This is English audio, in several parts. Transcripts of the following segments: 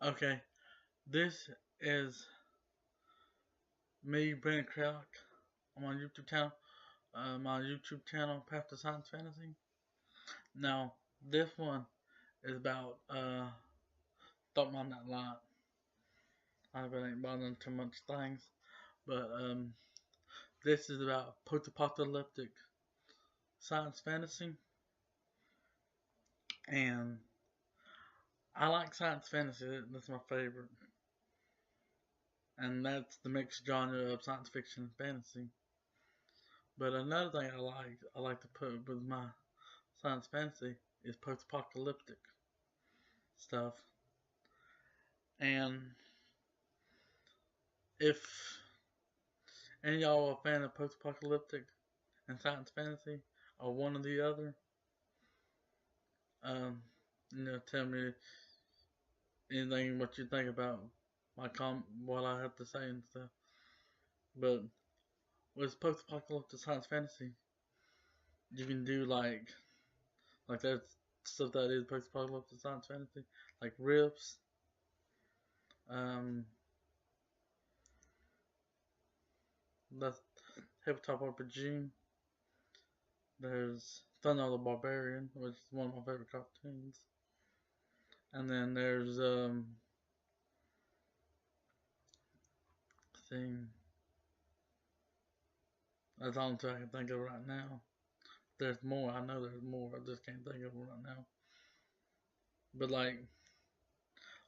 Okay, this is me, Brandon Crouch. I'm on YouTube channel. My YouTube channel, Path to Science Fantasy. Now, this one is about Don't Mind That Light. I really ain't bothering too much things, but this is about post-apocalyptic science fantasy, and I like science fantasy. That's my favorite, and that's the mixed genre of science fiction and fantasy. But another thing I like to put with my science fantasy is post-apocalyptic stuff. And if any of y'all are a fan of post-apocalyptic and science fantasy, or one or the other, um, tell me anything what you think about what I have to say and stuff. But with post-apocalyptic science fantasy, you can do like there's stuff that is post-apocalyptic science fantasy, like riffs. Um, that's Tabletop RPG. There's Thunder the Barbarian, which is one of my favorite cartoons. And then there's thing that's all I can think of right now. There's more. I know there's more. I just can't think of them right now. But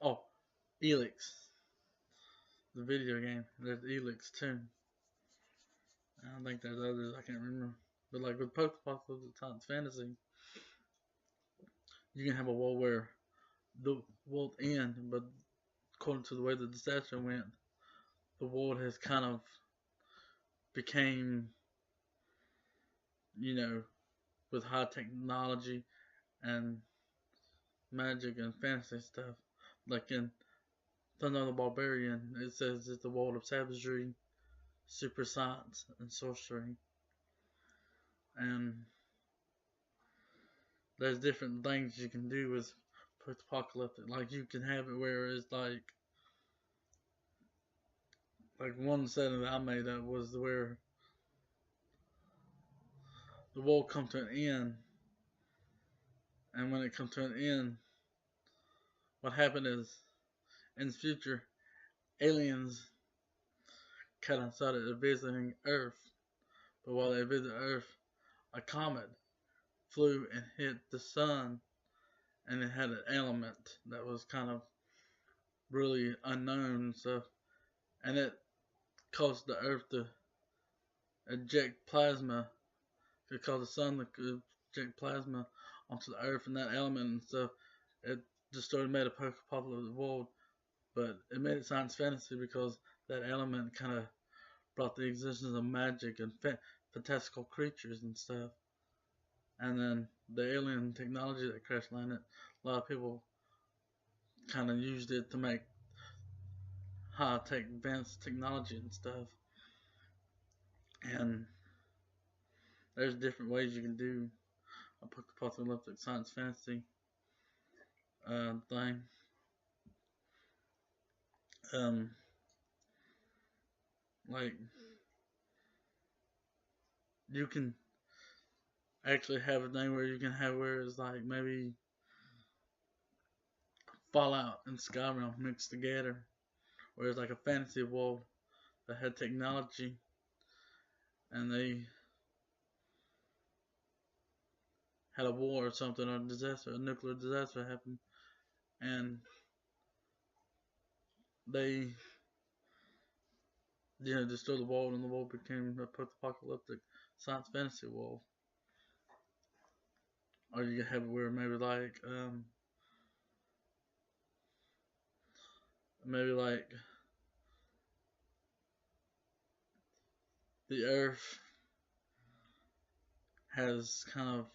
oh, Elix, the video game. There's Elix too. I think there's others I can't remember. But like with post-apocalyptic science fantasy, you can have a world where the world end, but according to the way the disaster went, the world has kind of became, you know, with high technology and magic and fantasy stuff. Like in Thunder the Barbarian, it says it's the world of savagery, super science, and sorcery. And there's different things you can do with post-apocalyptic. Like you can have it where it's like one setting that I made up was where the world come to an end, and when it comes to an end, what happened is in the future, aliens kind of started visiting Earth, but while they visited Earth, a comet flew and hit the sun, and it had an element that was kind of really unknown and stuff, and it caused the Earth to eject plasma. It caused the sun to eject plasma onto the Earth, and that element and stuff, it destroyed, made a post-apocalyptic world, but it made it science fantasy because that element kind of brought the existence of magic and fantastical creatures and stuff. And then the alien technology that crash landed, a lot of people kind of used it to make high-tech advanced technology and stuff. And there's different ways you can do a post-apocalyptic science fantasy thing. Like you can actually have a thing where you can have where it's like maybe Fallout and Skyrim mixed together, where it's like a fantasy world that had technology, and they had a war or something, or a disaster, a nuclear disaster happened, and they destroyed the world, and the world became a post-apocalyptic science fantasy world. Or you have it where maybe like the Earth has kind of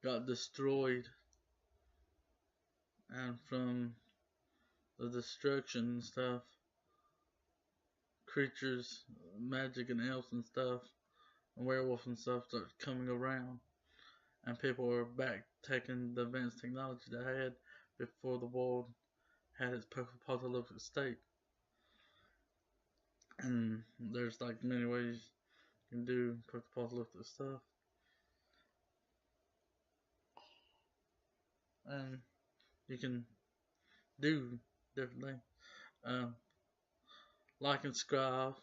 got destroyed, and from the destruction and stuff, creatures, magic and elves and stuff, and werewolves and stuff start coming around, and people were back taking the advanced technology they had before the world had its post-apocalyptic state. And there's like many ways you can do post-apocalyptic stuff, and you can do different things. Um, like and subscribe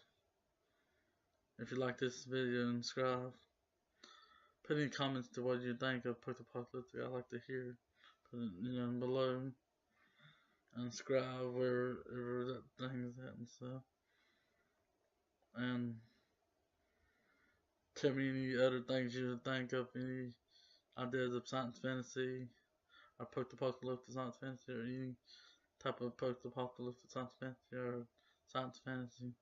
if you like this video, and subscribe. Put any comments to what you think of post-apocalyptic. I like to hear. Put it below, and subscribe wherever that thing is at and stuff. And tell me any other things you would think of, any ideas of science fantasy or post-apocalyptic science fantasy, or any type of post-apocalyptic science fantasy or science fantasy.